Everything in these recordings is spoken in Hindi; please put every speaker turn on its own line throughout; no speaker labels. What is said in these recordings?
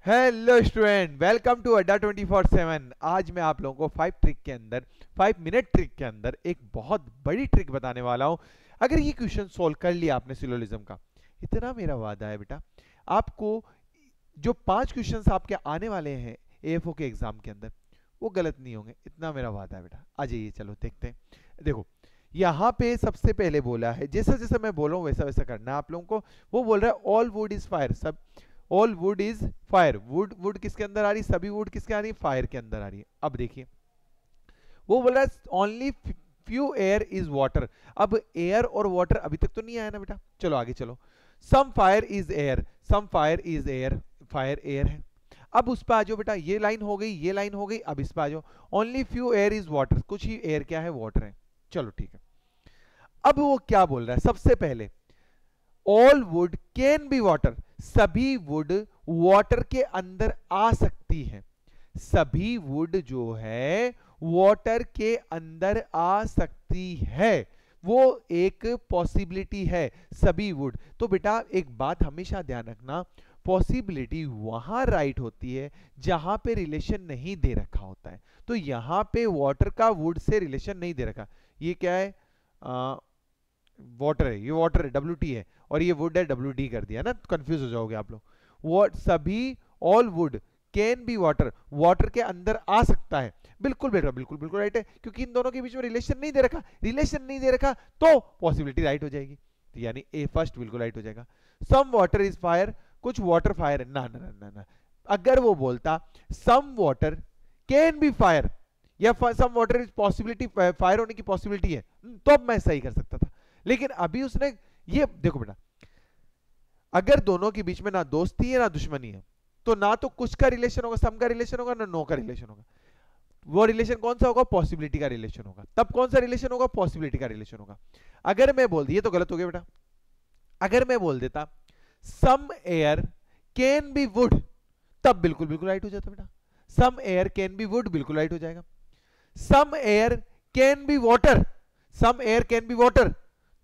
हेलो स्टूडेंट, वेलकम टू अड्डा 24/7। आज मैं आप लोगों को 5 मिनट ट्रिक के अंदर एक बहुत बड़ी ट्रिक बताने वाला हूं। अगर ये क्वेश्चन सोल्व कर लिया आपने सिलोजिज्म का, इतना मेरा वादा है बेटा, आपको जो 5 क्वेश्चंस आपके आने वाले हैं एएफओ के एग्जाम के अंदर, वो गलत नहीं होंगे। इतना मेरा वादा है बेटा। आ जाइए, चलो देखते हैं। देखो, यहाँ पे सबसे पहले बोला है, जैसा जैसा मैं बोल रहा हूँ वैसा वैसा करना है आप लोगों को। वो बोल रहा है ऑल वुड इज फायर, सब all would is fire. Would would किसके अंदर आ रही, सभी वुड किसके आ रही है, फायर के अंदर आ रही है। अब देखिए, वो बोल रहा है only few air is water. अब एयर और वाटर अभी तक तो नहीं आया ना बेटा, चलो आगे चलो। Some fire is air, some fire is air, fire air है। अब उस पर आ जाओ बेटा, ये लाइन हो गई, ये लाइन हो गई। अब इस पर आ जाओ, only few air is water, कुछ ही एयर क्या है, वाटर है। चलो ठीक है। अब वो क्या बोल रहा है, सबसे पहले all would can be water, सभी वुड वाटर के अंदर आ सकती है। सभी वुड जो है वाटर के अंदर आ सकती है, वो एक पॉसिबिलिटी है। सभी वुड, तो बेटा एक बात हमेशा ध्यान रखना, पॉसिबिलिटी वहां राइट होती है जहां पे रिलेशन नहीं दे रखा होता है। तो यहां पे वाटर का वुड से रिलेशन नहीं दे रखा। ये क्या है, वाटर है, ये वाटर है, WT है, और ये वुड है, WD कर दिया ना, कंफ्यूज हो जाओगे आप लोग। वो सभी all would can be water, water के अंदर आ सकता है। बिल्कुल बेटा, बिल्कुल बिल्कुल राइट है, क्योंकि इन दोनों के बीच में रिलेशन नहीं दे रखा। रिलेशन नहीं दे रखा तो पॉसिबिलिटी राइट हो जाएगी, तो यानी ए फर्स्ट बिल्कुल राइट हो जाएगा। सम वाटर इज फायर, कुछ वाटर फायर है ना ना ना ना ना। अगर वो बोलता some water can be fire, या some water is possibility, fire होने की पॉसिबिलिटी है, तो अब मैं सही कर सकता था। लेकिन अभी उसने, ये देखो बेटा, अगर दोनों के बीच में ना दोस्ती है ना दुश्मनी है, तो ना तो कुछ का रिलेशन होगा, सम का रिलेशन होगा, ना नो का रिलेशन होगा। वो रिलेशन कौन सा होगा, पॉसिबिलिटी का रिलेशन होगा। तब कौन सा रिलेशन होगा, पॉसिबिलिटी का रिलेशन होगा। अगर मैं बोल दिया, तो गलत हो गया बेटा। अगर मैं बोल देता some air can be wood, तब बिल्कुल बिल्कुल राइट हो जाता बेटा। Some air can be wood बिल्कुल राइट हो जाएगा। Some air can be water, some air can be water,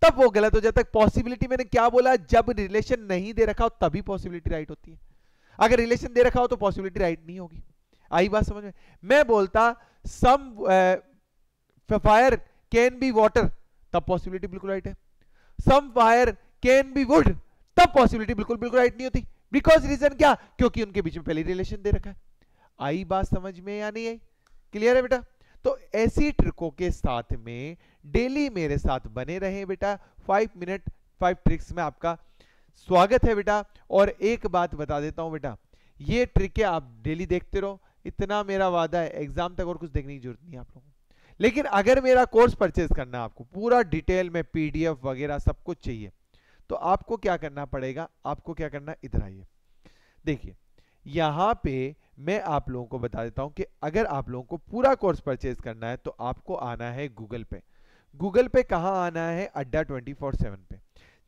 तब वो गलत हो जाता है। पॉसिबिलिटी मैंने क्या बोला, जब रिलेशन नहीं दे रखा हो तभी पॉसिबिलिटी राइट होती है। अगर रिलेशन दे रखा हो तो पॉसिबिलिटी राइट नहीं होगी। आई बात समझ में। मैं बोलता some fire can be water, तब पॉसिबिलिटी बिल्कुल राइट है। Some fire can be wood, तब पॉसिबिलिटी बिल्कुल बिल्कुल राइट नहीं होती। बिकॉज रीजन क्या, क्योंकि उनके बीच में पहले रिलेशन दे रखा है। आई बात समझ में या नहीं आई, क्लियर है बेटा। तो ऐसी ट्रिकों के साथ में डेली मेरे साथ बने रहे बेटा। 5 मिनट 5 ट्रिक्स में आपका स्वागत है बेटा। और एक बात बता देता हूं बेटा, ये ट्रिक आप डेली देखते रहो, इतना मेरा वादा है। एग्जाम तक और कुछ देखने की जरूरत नहीं है आप लोगों को। लेकिन अगर मेरा कोर्स परचेज करना है, आपको पूरा डिटेल में PDF वगैरह सब कुछ चाहिए, तो आपको क्या करना पड़ेगा, आपको क्या करना, इधर आइए। देखिए, यहां पे मैं आप लोगों को बता देता हूं कि अगर आप लोगों को पूरा कोर्स परचेज करना है, तो आपको आना है गूगल पे। गूगल पे कहां आना है, अड्डा 24/7 पे।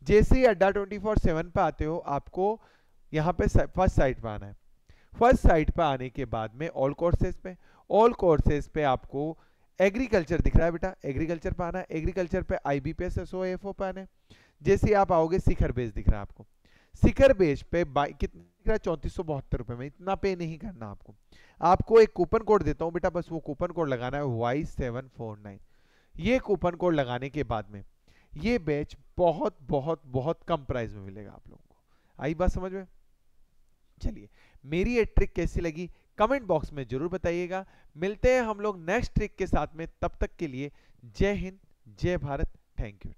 जैसे ही अड्डा 24/7 पे आते हो, आपको यहां पे फर्स्ट साइट पे आना है। फर्स्ट साइट पे आने के बाद में ऑल कोर्सेज पे, ऑल कोर्सेज पे आपको एग्रीकल्चर दिख रहा है बेटा, एग्रीकल्चर पे आना है। एग्रीकल्चर पे IBPS SOAFO पे आना है। जैसे ही आप आओगे, शिखर बेस दिख रहा है आपको। शिखर बेस पे कितना दिख रहा है, 3472 रुपए में। इतना पे नहीं करना आपको। आपको एक कूपन कोड देता हूं बेटा, बस वो कूपन कोड लगाना है Y749। ये कूपन कोड लगाने के बाद में ये बैच बहुत बहुत बहुत कम प्राइस में मिलेगा आप लोगों को। आई बात समझ में। चलिए, मेरी ये ट्रिक कैसी लगी कमेंट बॉक्स में जरूर बताइएगा। मिलते हैं हम लोग नेक्स्ट ट्रिक के साथ में, तब तक के लिए जय हिंद, जय भारत, थैंक यू।